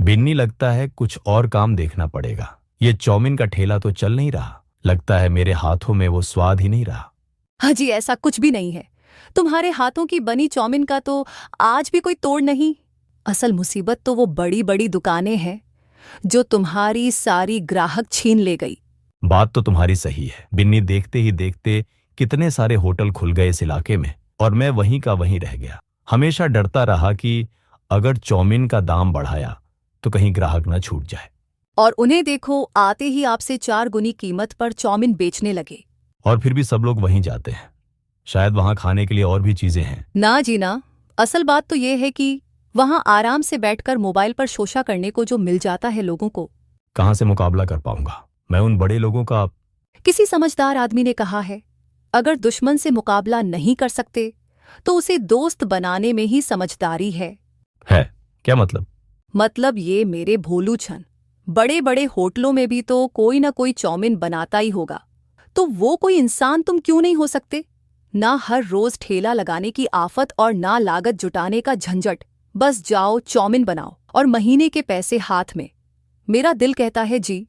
बिन्नी, लगता है कुछ और काम देखना पड़ेगा। ये चाउमीन का ठेला तो चल नहीं रहा। लगता है मेरे हाथों में वो स्वाद ही नहीं रहा। हाँ जी, ऐसा कुछ भी नहीं है। तुम्हारे हाथों की बनी चाउमीन का तो आज भी कोई तोड़ नहीं। असल मुसीबत तो वो बड़ी बड़ी दुकानें हैं जो तुम्हारी सारी ग्राहक छीन ले गई। बात तो तुम्हारी सही है बिन्नी। देखते ही देखते कितने सारे होटल खुल गए इस इलाके में, और मैं वहीं का वहीं रह गया। हमेशा डरता रहा कि अगर चाउमीन का दाम बढ़ाया तो कहीं ग्राहक ना छूट जाए। और उन्हें देखो, आते ही आपसे 4 गुनी कीमत पर चाउमीन बेचने लगे। और फिर भी सब लोग वहीं जाते हैं। शायद वहां खाने के लिए और भी चीजें हैं। ना जी ना। असल बात तो ये है कि वहां आराम से बैठकर मोबाइल पर शोशा करने को जो मिल जाता है लोगों को। कहाँ से मुकाबला कर पाऊंगा मैं उन बड़े लोगों का। किसी समझदार आदमी ने कहा है, अगर दुश्मन से मुकाबला नहीं कर सकते तो उसे दोस्त बनाने में ही समझदारी है क्या मतलब? मतलब ये मेरे भोलू छन, बड़े बड़े होटलों में भी तो कोई ना कोई चाउमीन बनाता ही होगा। तो वो कोई इंसान तुम क्यों नहीं हो सकते? ना हर रोज ठेला लगाने की आफत और ना लागत जुटाने का झंझट। बस जाओ, चाउमीन बनाओ और महीने के पैसे हाथ में। मेरा दिल कहता है जी,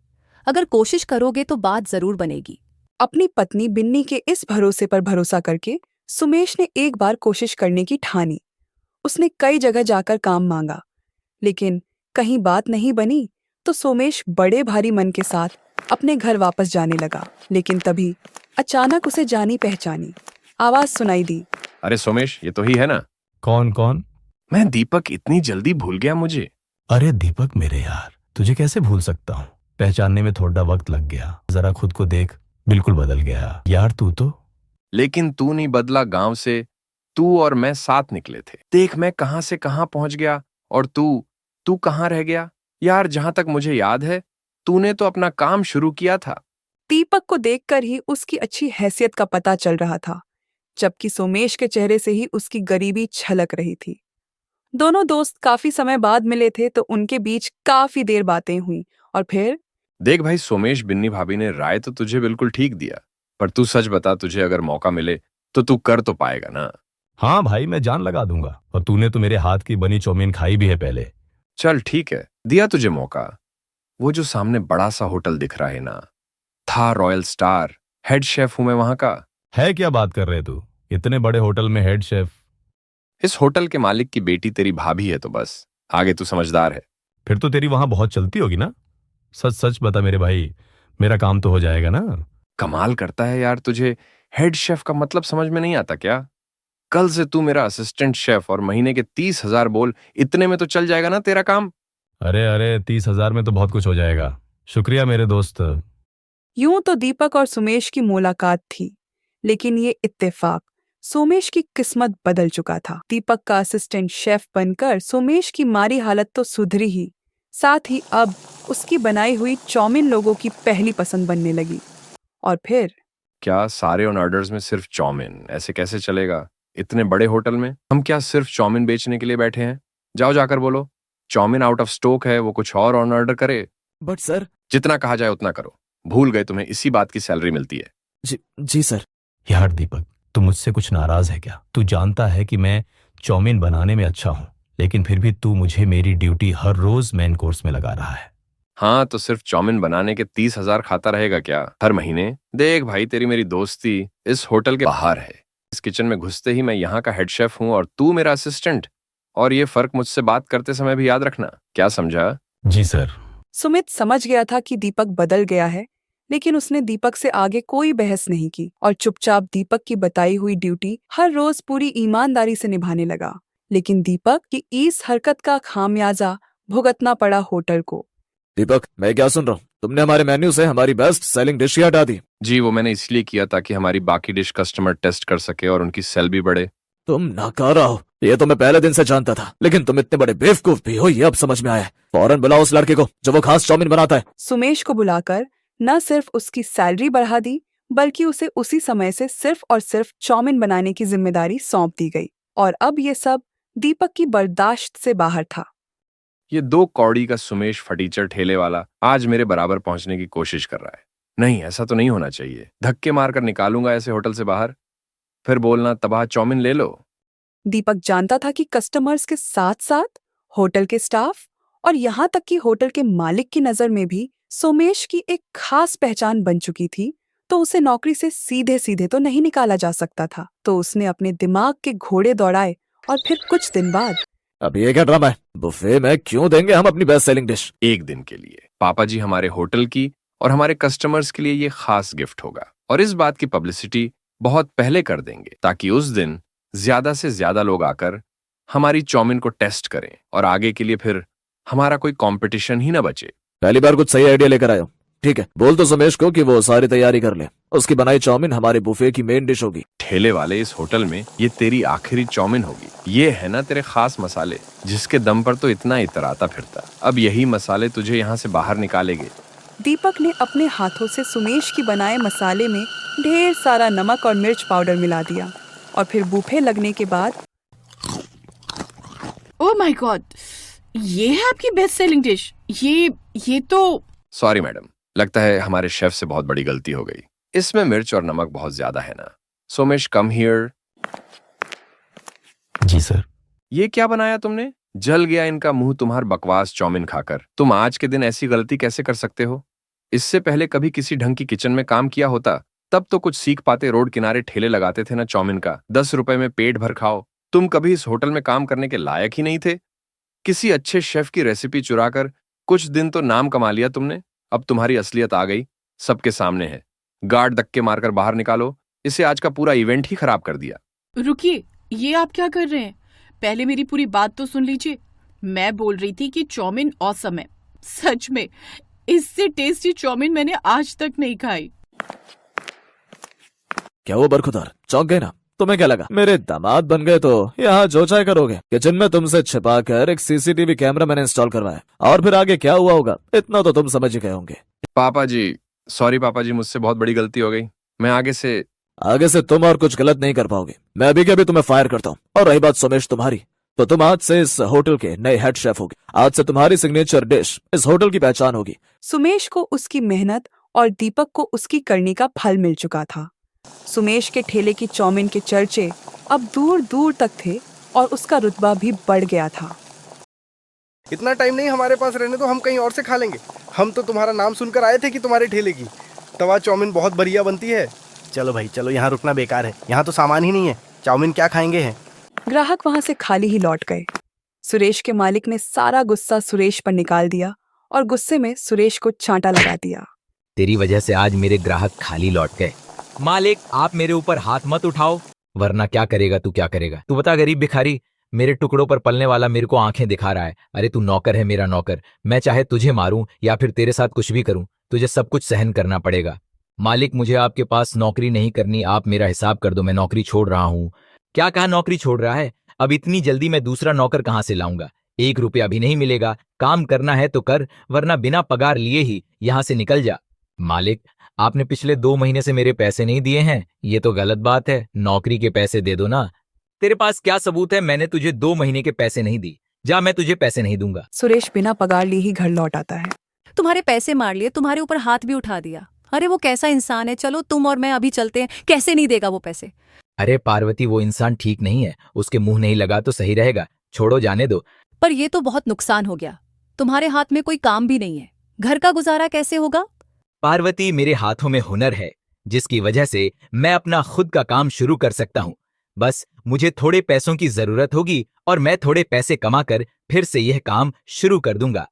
अगर कोशिश करोगे तो बात जरूर बनेगी। अपनी पत्नी बिन्नी के इस भरोसे पर भरोसा करके सुमेश ने एक बार कोशिश करने की ठानी। उसने कई जगह जाकर काम मांगा, लेकिन कहीं बात नहीं बनी तो सोमेश बड़े भारी मन के साथ अपने घर वापस जाने लगा। लेकिन तभी अचानक उसे जानी पहचानी आवाज सुनाई दी। अरे सोमेश, ये तो ही है ना? कौन कौन? मैं दीपक, इतनी जल्दी भूल गया मुझे। अरे दीपक मेरे यार, तुझे कैसे भूल सकता हूँ। पहचानने में थोड़ा वक्त लग गया। जरा खुद को देख, बिल्कुल बदल गया यार तू तो। लेकिन तू नहीं बदला। गांव से तू और मैं साथ निकले थे। देख मैं कहां से कहां पहुंच गया, और तू तू कहां रह गया? यार, जहां तक मुझे याद है तूने तो अपना काम शुरू किया था। दीपक को देखकर ही उसकी अच्छी हैसियत का पता चल रहा था, जबकि सोमेश के चेहरे से ही उसकी गरीबी छलक रही थी। दोनों दोस्त काफी समय बाद मिले थे तो उनके बीच काफी देर बातें हुई और फिर देख भाई सोमेश, बिन्नी भाभी ने राय तो तुझे बिल्कुल ठीक दिया, पर तू सच बता, तुझे अगर मौका मिले तो तू कर तो पाएगा ना? हाँ भाई, मैं जान लगा दूंगा। और तूने तो मेरे हाथ की बनी चाउमीन खाई भी है पहले। चल ठीक है, दिया तुझे मौका। वो जो सामने बड़ा सा होटल दिख रहा है ना, था रॉयल स्टार। हेड शेफ हूं मैं वहां का। है क्या बात कर रहे तू? इतने बड़े होटल में हेड शेफ? इस होटल के मालिक की बेटी तेरी भाभी है, तो बस आगे तू समझदार है। फिर तो तेरी वहां बहुत चलती होगी ना। सच सच बता मेरे भाई, मेरा काम तो हो जाएगा ना। कमाल करता है यार, तुझे हेड शेफ का मतलब समझ में नहीं आता क्या? कल से तू मेरा असिस्टेंट शेफ, और महीने के 30,000 बोल, इतने में तो चल जाएगा ना तेरा काम? अरे अरे, 30,000 में तो बहुत कुछ हो जाएगा। शुक्रिया मेरे दोस्त। यूं तो दीपक और सुमेश की मुलाकात थी, लेकिन ये इत्तेफाक सोमेश की किस्मत बदल चुका था। दीपक का असिस्टेंट शेफ बनकर सोमेश की मारी हालत तो सुधरी ही, साथ ही अब उसकी बनाई हुई चाउमीन लोगों की पहली पसंद बनने लगी। और फिर क्या सारे ऑन ऑर्डर्स में सिर्फ चाउमीन? ऐसे कैसे चलेगा? इतने बड़े होटल में हम क्या सिर्फ चाउमीन बेचने के लिए बैठे हैं? जाओ जाकर बोलो चाउमीन आउट ऑफ स्टॉक है, वो कुछ और ऑन ऑर्डर करे। But sir. जितना कहा जाए उतना करो। भूल गए तुम्हें इसी बात की सैलरी मिलती है। जी सर। यार दीपक, तू मुझसे कुछ नाराज है क्या? तू जानता है कि मैं चाउमीन बनाने में अच्छा हूँ, लेकिन फिर भी तू मुझे मेरी ड्यूटी हर रोज मेन कोर्स में लगा रहा है। हाँ, तो सिर्फ चाउमीन बनाने के 30,000 खाता रहेगा क्या हर महीने? देख भाई, तेरी मेरी दोस्ती इस होटल के बाहर है। इस किचन में घुसते ही मैं यहाँ का हेड शेफ हूँ और तू मेरा असिस्टेंट। और ये फर्क मुझसे बात करते समय भी याद रखना, क्या समझा? जी सर। सुमित समझ गया था कि दीपक बदल गया है, लेकिन उसने दीपक से आगे कोई बहस नहीं की और चुपचाप दीपक की बताई हुई ड्यूटी हर रोज पूरी ईमानदारी से निभाने लगा। लेकिन दीपक की इस हरकत का खामियाजा भुगतना पड़ा होटल को। दीपक, मैं क्या सुन रहा हूँ? तुमने हमारे मेन्यू से हमारी बेस्ट सेलिंग डिश ही हटा दी। जी, वो मैंने इसलिए किया ताकि हमारी बाकी डिश कस्टमर टेस्ट कर सके और उनकी सेल भी बढ़े। तुम नाकारा हो, ये तो मैं पहले दिन से जानता था, लेकिन तुम इतने बड़े बेवकूफ भी हो, ये अब समझ में आया है। फौरन बुलाओ उस लड़के को जो वो खास चाउमीन बनाता है। सुमेश को बुलाकर न सिर्फ उसकी सैलरी बढ़ा दी, बल्कि उसे उसी समय से सिर्फ और सिर्फ चाउमीन बनाने की जिम्मेदारी सौंप दी गई। और अब ये सब दीपक की बर्दाश्त से बाहर था। ये 2 कौड़ी का सुमेश फटीचर ठेले वाला आज मेरे बराबर पहुंचने की कोशिश कर रहा है। नहीं, ऐसा तो नहीं होना चाहिए। धक्के मारकर निकालूंगा ऐसे होटल से बाहर, फिर बोलना तबाह चाउमीन ले लो। दीपक जानता था कि कस्टमर्स के साथ साथ होटल के स्टाफ और यहाँ तक कि होटल के मालिक की नजर में भी सोमेश की एक खास पहचान बन चुकी थी, तो उसे नौकरी से सीधे सीधे तो नहीं निकाला जा सकता था। तो उसने अपने दिमाग के घोड़े दौड़ाए और फिर कुछ दिन बाद अब ये क्या ड्रामा है? बुफे में क्यों देंगे हम अपनी बेस्ट सेलिंग डिश? एक दिन के लिए पापा जी हमारे होटल की और हमारे कस्टमर्स के लिए ये खास गिफ्ट होगा, और इस बात की पब्लिसिटी बहुत पहले कर देंगे ताकि उस दिन ज्यादा से ज्यादा लोग आकर हमारी चाउमीन को टेस्ट करें और आगे के लिए फिर हमारा कोई कंपटीशन ही ना बचे। पहली बार कुछ सही आइडिया लेकर आयो। ठीक है, बोल तो सुमेश को कि वो सारी तैयारी कर ले। उसकी बनाई चाउमीन हमारे बुफे की मेन डिश होगी। ठेले वाले, इस होटल में ये तेरी आखिरी चाउमीन होगी। ये है ना तेरे खास मसाले जिसके दम पर तो इतना इतराता फिरता। अब यही मसाले तुझे यहाँ से बाहर निकालेंगे। दीपक ने अपने हाथों से सुमेश की बनाए मसाले में ढेर सारा नमक और मिर्च पाउडर मिला दिया और फिर बुफे लगने के बाद ओह माय गॉड, ये है आपकी बेस्ट सेलिंग डिश। ये तो सॉरी मैडम, लगता है हमारे शेफ से बहुत बड़ी गलती हो गई। इसमें मिर्च और नमक बहुत ज्यादा है ना। Somesh come here. जी सर। ये क्या बनाया तुमने? जल गया इनका मुंह तुम्हार बकवास चाउमीन खाकर। तुम आज के दिन ऐसी गलती कैसे कर सकते हो? इससे पहले कभी किसी ढंग की किचन में काम किया होता तब तो कुछ सीख पाते। रोड किनारे ठेले लगाते थे ना चाउमीन का, 10 रुपए में पेट भर खाओ। तुम कभी इस होटल में काम करने के लायक ही नहीं थे। किसी अच्छे शेफ की रेसिपी चुराकर कुछ दिन तो नाम कमा लिया तुमने। अब तुम्हारी असलियत आ गई, सबके सामने है। गार्ड धक्के मारकर बाहर निकालो। इसे आज का पूरा इवेंट ही खराब कर दिया। रुकिए, ये आप क्या कर रहे हैं? पहले मेरी पूरी बात तो सुन लीजिए। मैं बोल रही थी कि चाउमीन ऑसम है। सच में इससे टेस्टी चाउमीन मैंने आज तक नहीं खाई। क्या वो बरखुदार चौंक गए ना? तुम्हें क्या लगा मेरे दामाद बन गए तो यहाँ जो चाहे करोगे? किचन में तुमसे छिपाकर एक सीसीटीवी कैमरा मैंने इंस्टॉल करवाया, और फिर आगे क्या हुआ होगा इतना तो तुम समझ ही गए होंगे। पापा जी, सॉरी पापा जी, मुझसे बहुत बड़ी गलती हो गई। मैं आगे से तुम और कुछ गलत नहीं कर पाओगे। मैं अभी के अभी तुम्हें फायर करता हूँ। और रही बात सोमेश तुम्हारी, तो तुम आज से इस होटल के नए हेड शेफ होगे। आज से तुम्हारी सिग्नेचर डिश इस होटल की पहचान होगी। सुमेश को उसकी मेहनत और दीपक को उसकी करनी का फल मिल चुका था। सुमेश के ठेले की चाउमीन के चर्चे अब दूर दूर तक थे और उसका रुतबा भी बढ़ गया था। इतना टाइम नहीं हमारे पास, रहने दो, हम कहीं और से खा लेंगे। हम तो तुम्हारा नाम सुनकर आए थे कि तुम्हारे ठेले की तवा चाउमीन बहुत बढ़िया बनती है। चलो भाई चलो, यहाँ रुकना बेकार है, यहाँ तो सामान ही नहीं है, चाउमीन क्या खाएंगे हैं। ग्राहक वहां से खाली ही लौट गए। सुरेश के मालिक ने सारा गुस्सा सुरेश पर निकाल दिया और गुस्से में सुरेश को चांटा लगा दिया। तेरी वजह से आज मेरे ग्राहक खाली लौट गए। मालिक, आप मेरे ऊपर हाथ मत उठाओ, वरना क्या करेगा तू? क्या करेगा तू? बता गरीब भिखारी, मेरे टुकड़ों पर पलने वाला मेरे को आंखें दिखा रहा है। अरे तू नौकर है, मेरा नौकर। मैं चाहे तुझे मारूं या फिर तेरे साथ कुछ भी करूं, तुझे सब कुछ सहन करना पड़ेगा। मालिक, मुझे आपके पास नौकरी नहीं करनी, आप मेरा हिसाब कर दो, मैं नौकरी छोड़ रहा हूं। क्या कहा नौकरी छोड़ रहा है? अब इतनी जल्दी मैं दूसरा नौकर कहां से लाऊंगा? 1 रुपया भी नहीं मिलेगा। काम करना है तो कर, वरना बिना पगार लिए ही यहां से निकल जा। मालिक, आपने पिछले 2 महीने से मेरे पैसे नहीं दिए हैं, ये तो गलत बात है। नौकरी के पैसे दे दो ना। तेरे पास क्या सबूत है? मैंने तुझे 2 महीने के पैसे नहीं दी। जा, मैं तुझे पैसे नहीं दूंगा। सुरेश बिना पगार लिए ही घर लौट आता है। तुम्हारे पैसे मार लिए, तुम्हारे ऊपर हाथ भी उठा दिया। अरे वो कैसा इंसान है? चलो तुम और मैं अभी चलते हैं। कैसे नहीं देगा वो पैसे? अरे पार्वती, वो इंसान ठीक नहीं है, उसके मुंह नहीं लगा तो सही रहेगा। छोड़ो, जाने दो। पर ये तो बहुत नुकसान हो गया। तुम्हारे हाथ में कोई काम भी नहीं है, घर का गुजारा कैसे होगा? पार्वती, मेरे हाथों में हुनर है जिसकी वजह से मैं अपना खुद का काम शुरू कर सकता हूँ। बस मुझे थोड़े पैसों की जरूरत होगी और मैं थोड़े पैसे कमाकर फिर से यह काम शुरू कर दूंगा।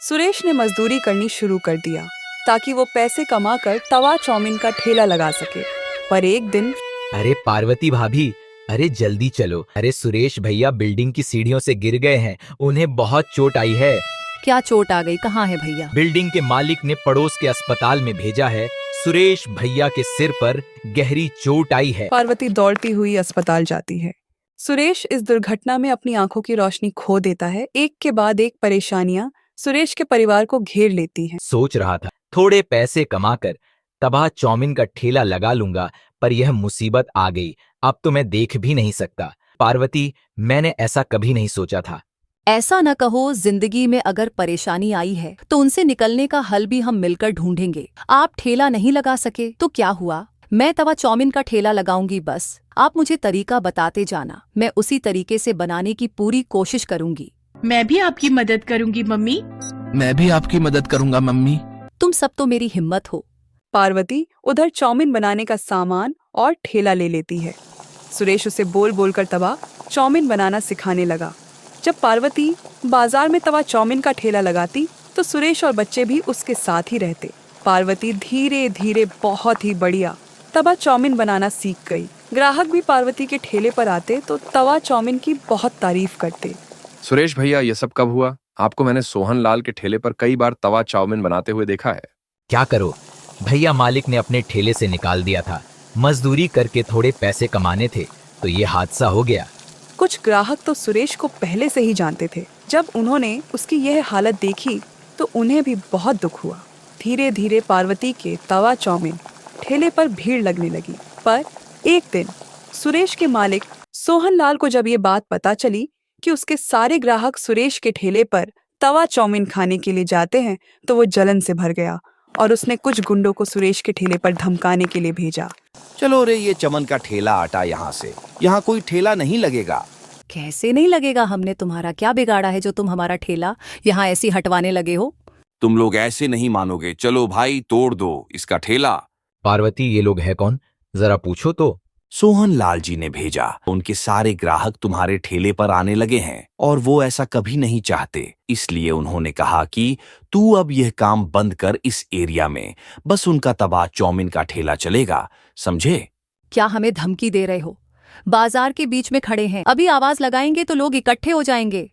सुरेश ने मजदूरी करनी शुरू कर दिया ताकि वो पैसे कमाकर तवा चाउमीन का ठेला लगा सके। पर एक दिन अरे पार्वती भाभी, अरे जल्दी चलो। अरे सुरेश भैया बिल्डिंग की सीढ़ियों से गिर गए हैं, उन्हें बहुत चोट आई है। क्या चोट आ गई? कहाँ है भैया? बिल्डिंग के मालिक ने पड़ोस के अस्पताल में भेजा है। सुरेश भैया के सिर पर गहरी चोट आई है। पार्वती दौड़ती हुई अस्पताल जाती है। सुरेश इस दुर्घटना में अपनी आंखों की रोशनी खो देता है। एक के बाद एक परेशानियां सुरेश के परिवार को घेर लेती हैं। सोच रहा था थोड़े पैसे कमाकर तबाह चाउमीन का ठेला लगा लूंगा, पर यह मुसीबत आ गई। अब तो मैं देख भी नहीं सकता। पार्वती, मैंने ऐसा कभी नहीं सोचा था। ऐसा न कहो, जिंदगी में अगर परेशानी आई है तो उनसे निकलने का हल भी हम मिलकर ढूंढेंगे। आप ठेला नहीं लगा सके तो क्या हुआ, मैं तवा चाउमीन का ठेला लगाऊंगी। बस आप मुझे तरीका बताते जाना, मैं उसी तरीके से बनाने की पूरी कोशिश करूंगी। मैं भी आपकी मदद करूंगी मम्मी। मैं भी आपकी मदद करूंगा मम्मी। तुम सब तो मेरी हिम्मत हो। पार्वती उधर चाउमीन बनाने का सामान और ठेला ले लेती है। सुरेश उसे बोल बोल कर तवा चाउमीन बनाना सिखाने लगा। जब पार्वती बाजार में तवा चाउमीन का ठेला लगाती तो सुरेश और बच्चे भी उसके साथ ही रहते। पार्वती धीरे धीरे बहुत ही बढ़िया तवा चाउमीन बनाना सीख गई। ग्राहक भी पार्वती के ठेले पर आते तो तवा चाउमीन की बहुत तारीफ करते। सुरेश भैया, ये सब कब हुआ? आपको मैंने सोहन लाल के ठेले पर कई बार तवा चाउमीन बनाते हुए देखा है। क्या करो भैया, मालिक ने अपने ठेले से निकाल दिया था। मजदूरी करके थोड़े पैसे कमाने थे तो ये हादसा हो गया। कुछ ग्राहक तो सुरेश को पहले से ही जानते थे। जब उन्होंने उसकी यह हालत देखी तो उन्हें भी बहुत दुख हुआ। धीरे धीरे पार्वती के तवा चाउमीन ठेले पर भीड़ लगने लगी। पर एक दिन सुरेश के मालिक सोहन लाल को जब ये बात पता चली कि उसके सारे ग्राहक सुरेश के ठेले पर तवा चाउमीन खाने के लिए जाते हैं तो वो जलन से भर गया और उसने कुछ गुंडों को सुरेश के ठेले पर धमकाने के लिए भेजा। चलो रे, ये चमन का ठेला हटा यहाँ से। यहाँ कोई ठेला नहीं लगेगा। कैसे नहीं लगेगा? हमने तुम्हारा क्या बिगाड़ा है जो तुम हमारा ठेला यहाँ ऐसी हटवाने लगे हो? तुम लोग ऐसे नहीं मानोगे। चलो भाई, तोड़ दो इसका ठेला। पार्वती, ये लोग है कौन, जरा पूछो तो। सोहन लाल जी ने भेजा। उनके सारे ग्राहक तुम्हारे ठेले पर आने लगे हैं और वो ऐसा कभी नहीं चाहते। इसलिए उन्होंने कहा कि तू अब यह काम बंद कर इस एरिया में। बस उनका तवा चाउमीन का ठेला चलेगा, समझे? क्या हमें धमकी दे रहे हो? बाजार के बीच में खड़े हैं, अभी आवाज लगाएंगे तो लोग इकट्ठे हो जाएंगे।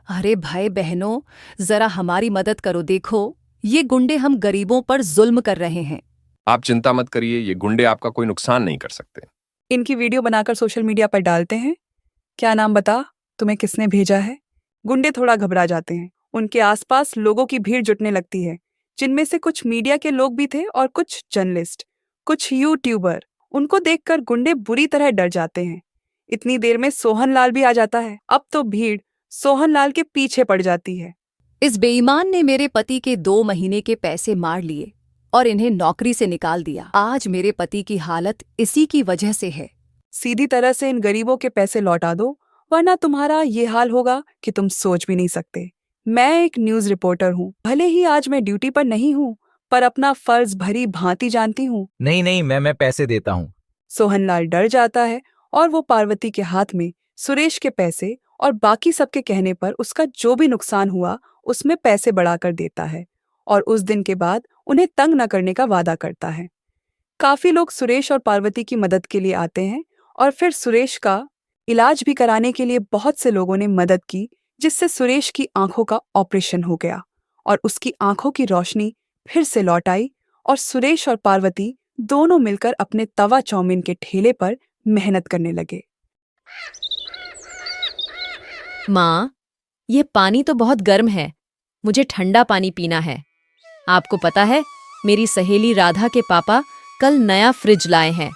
अरे भाई बहनों, जरा हमारी मदद करो। देखो, ये गुंडे हम गरीबों पर जुल्म कर रहे हैं। आप चिंता मत करिए, ये गुंडे आपका कोई नुकसान नहीं कर सकते। इनकी वीडियो बनाकर सोशल मीडिया पर डालते हैं। क्या नाम बता, तुम्हें किसने भेजा है? गुंडे थोड़ा घबरा जाते हैं। उनके आसपास लोगों की भीड़ जुटने लगती है, जिनमें से कुछ मीडिया के लोग भी थे और कुछ जर्नलिस्ट, कुछ यूट्यूबर। उनको देखकर गुंडे बुरी तरह डर जाते हैं। इतनी देर में सोहन लाल भी आ जाता है। अब तो भीड़ सोहन लाल के पीछे पड़ जाती है। इस बेईमान ने मेरे पति के 2 महीने के पैसे मार लिए और इन्हें नौकरी से निकाल दिया। आज मेरे पति की हालत इसी की वजह से है। सीधी तरह से इन गरीबों के पैसे लौटा दो, वरना तुम्हारा ये हाल होगा कि तुम सोच भी नहीं सकते। मैं एक न्यूज रिपोर्टर हूँ। भले ही आज मैं ड्यूटी पर नहीं हूँ, पर अपना फर्ज भरी भांति जानती हूँ। नहीं नहीं, मैं पैसे देता हूँ। सोहनलाल डर जाता है और वो पार्वती के हाथ में सुरेश के पैसे और बाकी सबके कहने पर उसका जो भी नुकसान हुआ उसमें पैसे बढ़ाकर देता है और उस दिन के बाद उन्हें तंग न करने का वादा करता है। काफी लोग सुरेश और पार्वती की मदद के लिए आते हैं और फिर सुरेश का इलाज भी कराने के लिए बहुत से लोगों ने मदद की, जिससे सुरेश की आंखों का ऑपरेशन हो गया और उसकी आंखों की रोशनी फिर से लौट आई और सुरेश और पार्वती दोनों मिलकर अपने तवा चाउमीन के ठेले पर मेहनत करने लगे। माँ, ये पानी तो बहुत गर्म है, मुझे ठंडा पानी पीना है। आपको पता है, मेरी सहेली राधा के पापा कल नया फ्रिज लाए हैं।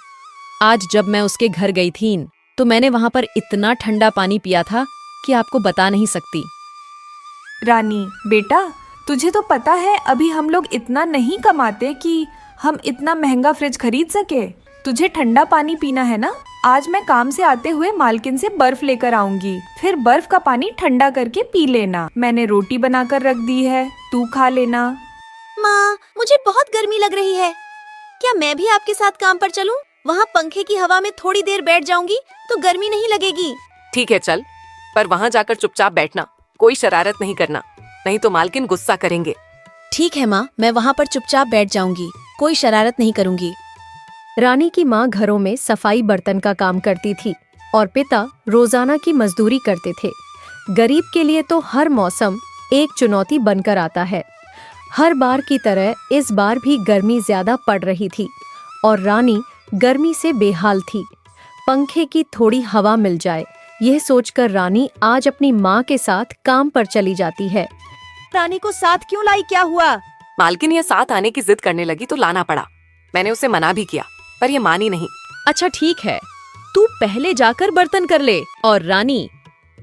आज जब मैं उसके घर गई थी तो मैंने वहां पर इतना ठंडा पानी पिया था कि आपको बता नहीं सकती। रानी बेटा, तुझे तो पता है अभी हम लोग इतना नहीं कमाते कि हम इतना महंगा फ्रिज खरीद सके। तुझे ठंडा पानी पीना है ना? आज मैं काम से आते हुए मालकिन से बर्फ लेकर आऊंगी, फिर बर्फ का पानी ठंडा करके पी लेना। मैंने रोटी बनाकर रख दी है, तू खा लेना। माँ, मुझे बहुत गर्मी लग रही है, क्या मैं भी आपके साथ काम पर चलूं? वहाँ पंखे की हवा में थोड़ी देर बैठ जाऊंगी तो गर्मी नहीं लगेगी। ठीक है चल, पर वहाँ जाकर चुपचाप बैठना, कोई शरारत नहीं करना, नहीं तो मालकिन गुस्सा करेंगे। ठीक है माँ, मैं वहाँ पर चुपचाप बैठ जाऊंगी, कोई शरारत नहीं करूंगी। रानी की माँ घरों में सफाई बर्तन का काम करती थी और पिता रोजाना की मजदूरी करते थे। गरीब के लिए तो हर मौसम एक चुनौती बनकर आता है। हर बार की तरह इस बार भी गर्मी ज्यादा पड़ रही थी और रानी गर्मी से बेहाल थी। पंखे की थोड़ी हवा मिल जाए, यह सोचकर रानी आज अपनी माँ के साथ काम पर चली जाती है। रानी को साथ क्यों लाई, क्या हुआ? मालकिन ये साथ आने की जिद करने लगी तो लाना पड़ा। मैंने उसे मना भी किया पर ये मानी नहीं। अच्छा ठीक है, तू पहले जाकर बर्तन कर ले और रानी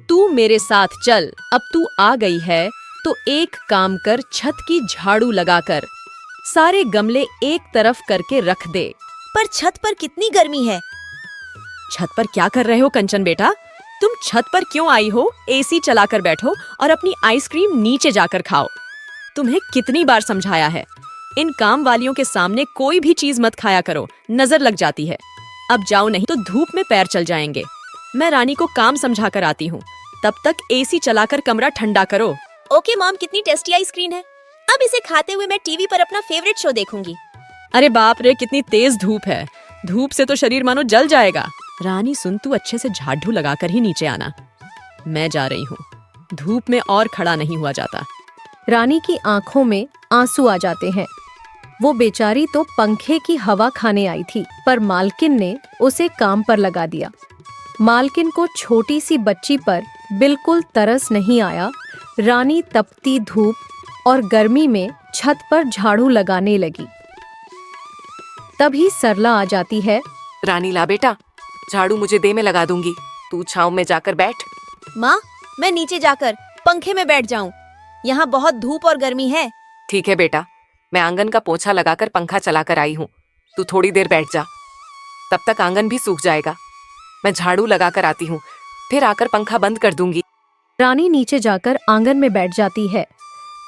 तू मेरे साथ चल। अब तू आ गई है तो एक काम कर, छत की झाड़ू लगाकर सारे गमले एक तरफ करके रख दे। पर छत पर कितनी गर्मी है। छत पर क्या कर रहे हो कंचन बेटा? तुम छत पर क्यों आई हो? एसी चलाकर बैठो और अपनी आइसक्रीम नीचे जाकर खाओ। तुम्हें कितनी बार समझाया है, इन काम वालियों के सामने कोई भी चीज मत खाया करो, नजर लग जाती है। अब जाओ नहीं तो धूप में पैर चल जाएंगे। मैं रानी को काम समझा कर आती हूँ, तब तक एसी चलाकर कमरा ठंडा करो। ओके मॉम, कितनी टेस्टी आइसक्रीम है। अब इसे खाते हुए मैं टीवी पर अपना फेवरेट शो देखूंगी। अरे बाप रे, कितनी तेज धूप है। धूप से तो शरीर मानो जल जाएगा। रानी सुन, तू अच्छे से झाड़ू लगाकर ही नीचे आना। मैं जा रही हूँ, धूप में और खड़ा नहीं हुआ जाता। रानी की आंखों में आंसू आ जाते हैं। वो बेचारी तो पंखे की हवा खाने आई थी, पर मालकिन ने उसे काम पर लगा दिया। मालकिन को छोटी सी बच्ची पर बिल्कुल तरस नहीं आया। रानी तपती धूप और गर्मी में छत पर झाड़ू लगाने लगी। तभी सरला आ जाती है। रानी ला बेटा, झाड़ू मुझे दे, मैं लगा दूंगी। तू छांव में जाकर बैठ। माँ, मैं नीचे जाकर पंखे में बैठ जाऊं। यहाँ बहुत धूप और गर्मी है। ठीक है बेटा, मैं आंगन का पोछा लगाकर पंखा चलाकर आई हूँ। तू थोड़ी देर बैठ जा, तब तक आंगन भी सूख जाएगा। मैं झाड़ू लगाकर आती हूँ, फिर आकर पंखा बंद कर दूंगी। रानी नीचे जाकर आंगन में बैठ जाती है।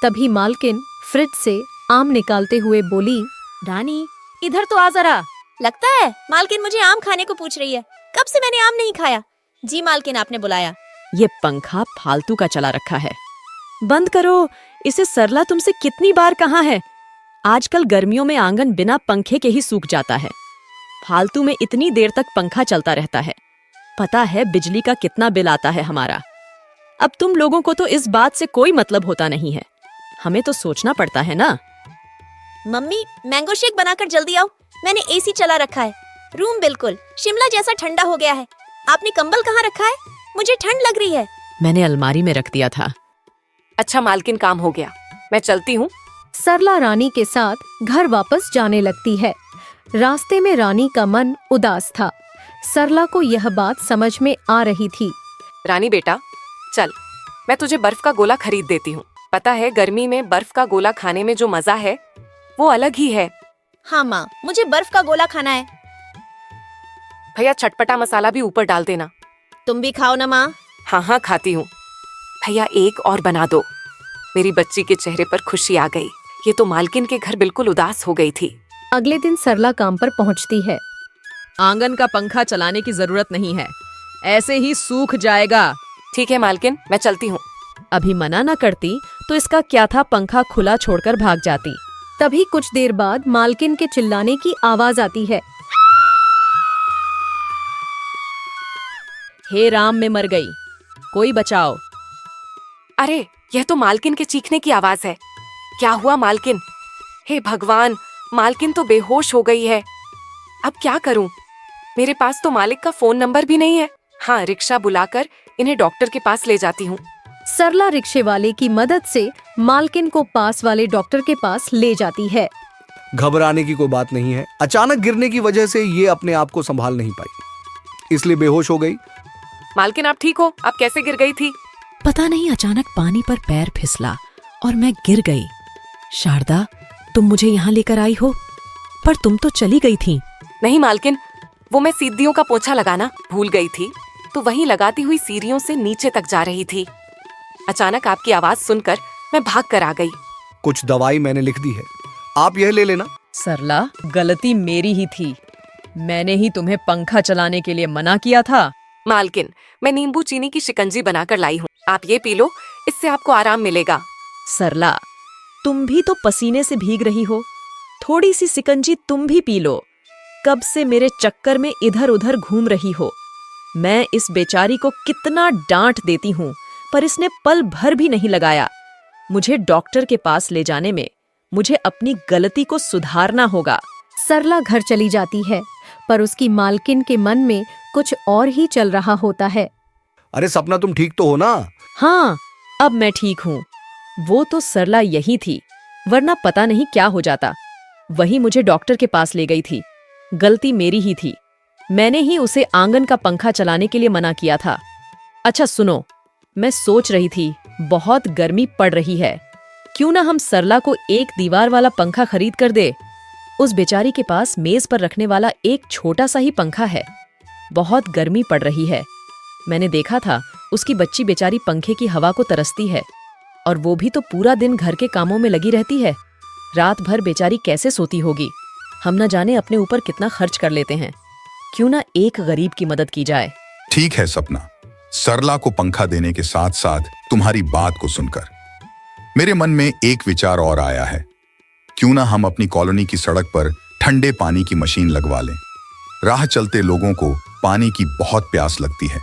तभी मालकिन फ्रिज से आम निकालते हुए बोली, रानी इधर तो आ जरा। लगता है मालकिन मुझे आम खाने को पूछ रही है। कब से मैंने आम नहीं खाया। जी मालकिन, आपने बुलाया। ये पंखा फालतू का चला रखा है, बंद करो इसे। सरला तुमसे कितनी बार कहा है। आजकल गर्मियों में आंगन बिना पंखे के ही सूख जाता है। फालतू में इतनी देर तक पंखा चलता रहता है। पता है बिजली का कितना बिल आता है हमारा। अब तुम लोगों को तो इस बात से कोई मतलब होता नहीं है, हमें तो सोचना पड़ता है ना। मम्मी, मैंगो शेक बनाकर जल्दी आओ। मैंने एसी चला रखा है। रूम बिल्कुल शिमला जैसा ठंडा हो गया है। आपने कंबल कहाँ रखा है? मुझे ठंड लग रही है। मैंने अलमारी में रख दिया था। अच्छा मालकिन, काम हो गया, मैं चलती हूँ। सरला रानी के साथ घर वापस जाने लगती है। रास्ते में रानी का मन उदास था। सरला को यह बात समझ में आ रही थी। रानी बेटा, चल मैं तुझे बर्फ का गोला खरीद देती हूँ। पता है गर्मी में बर्फ का गोला खाने में जो मजा है वो अलग ही है। हाँ माँ, मुझे बर्फ का गोला खाना है। भैया चटपटा मसाला भी ऊपर डाल देना। तुम भी खाओ ना माँ। हाँ हाँ खाती हूँ। भैया एक और बना दो। मेरी बच्ची के चेहरे पर खुशी आ गई। ये तो मालकिन के घर बिल्कुल उदास हो गई थी। अगले दिन सरला काम पर पहुँचती है। आंगन का पंखा चलाने की जरूरत नहीं है, ऐसे ही सूख जाएगा। ठीक है मालकिन, मैं चलती हूँ। अभी मना न करती तो इसका क्या था, पंखा खुला छोड़कर भाग जाती। तभी कुछ देर बाद मालकिन के चिल्लाने की आवाज आती है। हे राम, में मर गई, कोई बचाओ। अरे यह तो मालकिन के चीखने की आवाज है। क्या हुआ मालकिन? हे भगवान, मालकिन तो बेहोश हो गई है। अब क्या करूं? मेरे पास तो मालिक का फोन नंबर भी नहीं है। हाँ, रिक्शा बुलाकर इन्हें डॉक्टर के पास ले जाती हूँ। सरला रिक्शे वाले की मदद से मालकिन को पास वाले डॉक्टर के पास ले जाती है। घबराने की कोई बात नहीं है। अचानक गिरने की वजह से ये अपने आप को संभाल नहीं पाई, इसलिए बेहोश हो गई। मालकिन आप ठीक हो? आप कैसे गिर गई थी? पता नहीं, अचानक पानी पर पैर फिसला और मैं गिर गई। शारदा, तुम मुझे यहाँ लेकर आई हो, पर तुम तो चली गई थी। नहीं मालकिन, वो मैं सीढ़ियों का पोछा लगाना भूल गई थी, तो वहीं लगाती हुई सीढ़ियों से नीचे तक जा रही थी। अचानक आपकी आवाज सुनकर मैं भाग कर आ गई। कुछ दवाई मैंने लिख दी है, आप यह ले लेना। सरला, गलती मेरी ही थी। मैंने ही तुम्हें पंखा चलाने के लिए मना किया था। मालकिन, मैं नींबू चीनी की शिकंजी बनाकर लाई हूँ, आप ये पी लो, इससे आपको आराम मिलेगा। सरला, तुम भी तो पसीने से भीग रही हो, थोड़ी सी शिकंजी तुम भी पी लो। कब से मेरे चक्कर में इधर उधर घूम रही हो। मैं इस बेचारी को कितना डांट देती हूँ, पर इसने पल भर भी नहीं लगाया। मुझे डॉक्टर के पास ले जाने में मुझे अपनी गलती को सुधारना होगा। सरला घर चली जाती है, पर उसकी मालकिन के मन में कुछ और ही चल रहा होता है। अरे सपना, तुम ठीक तो हो ना? हाँ, अब मैं ठीक हूँ। वो तो सरला यही थी, वरना पता नहीं क्या हो जाता। वही मुझे डॉक्टर के पास ले गई थी। गलती मेरी ही थी, मैंने ही उसे आंगन का पंखा चलाने के लिए मना किया था। अच्छा सुनो, मैं सोच रही थी बहुत गर्मी पड़ रही है, क्यों ना हम सरला को एक दीवार वाला पंखा खरीद कर दे। उस बेचारी के पास मेज पर रखने वाला एक छोटा सा ही पंखा है। बहुत गर्मी पड़ रही है, मैंने देखा था उसकी बच्ची बेचारी पंखे की हवा को तरसती है, और वो भी तो पूरा दिन घर के कामों में लगी रहती है। रात भर बेचारी कैसे सोती होगी। हम न जाने अपने ऊपर कितना खर्च कर लेते हैं। क्यों ना एक गरीब की मदद की जाए। ठीक है सपना, सरला को पंखा देने के साथ साथ तुम्हारी बात को सुनकर मेरे मन में एक विचार और आया है। क्यों ना हम अपनी कॉलोनी की सड़क पर ठंडे पानी की मशीन लगवा लें। राह चलते लोगों को पानी की बहुत प्यास लगती है।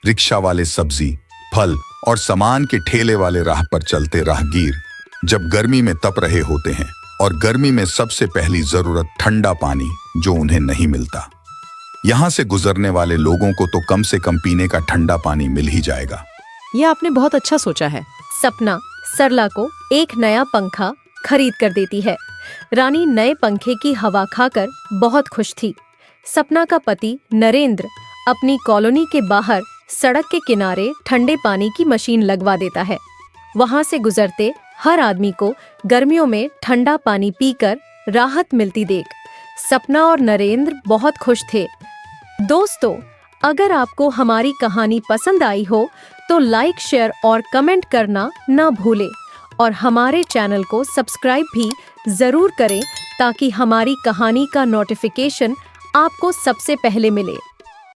रिक्शा वाले सब्जी, फल और सामान के ठेले वाले राह पर चलते राहगीर जब गर्मी में तप रहे होते हैं, और गर्मी में सबसे पहली जरूरत ठंडा पानी जो उन्हें नहीं मिलता। यहाँ से गुजरने वाले लोगों को तो कम से कम पीने का ठंडा पानी मिल ही जाएगा। ये आपने बहुत अच्छा सोचा है। सपना सरला को एक नया पंखा खरीद कर देती है। रानी नए पंखे की हवा खाकर बहुत खुश थी। सपना का पति नरेंद्र अपनी कॉलोनी के बाहर सड़क के किनारे ठंडे पानी की मशीन लगवा देता है। वहां से गुजरते हर आदमी को गर्मियों में ठंडा पानी पीकर राहत मिलती देख सपना और नरेंद्र बहुत खुश थे। दोस्तों, अगर आपको हमारी कहानी पसंद आई हो तो लाइक, शेयर और कमेंट करना न भूलें, और हमारे चैनल को सब्सक्राइब भी जरूर करें ताकि हमारी कहानी का नोटिफिकेशन आपको सबसे पहले मिले।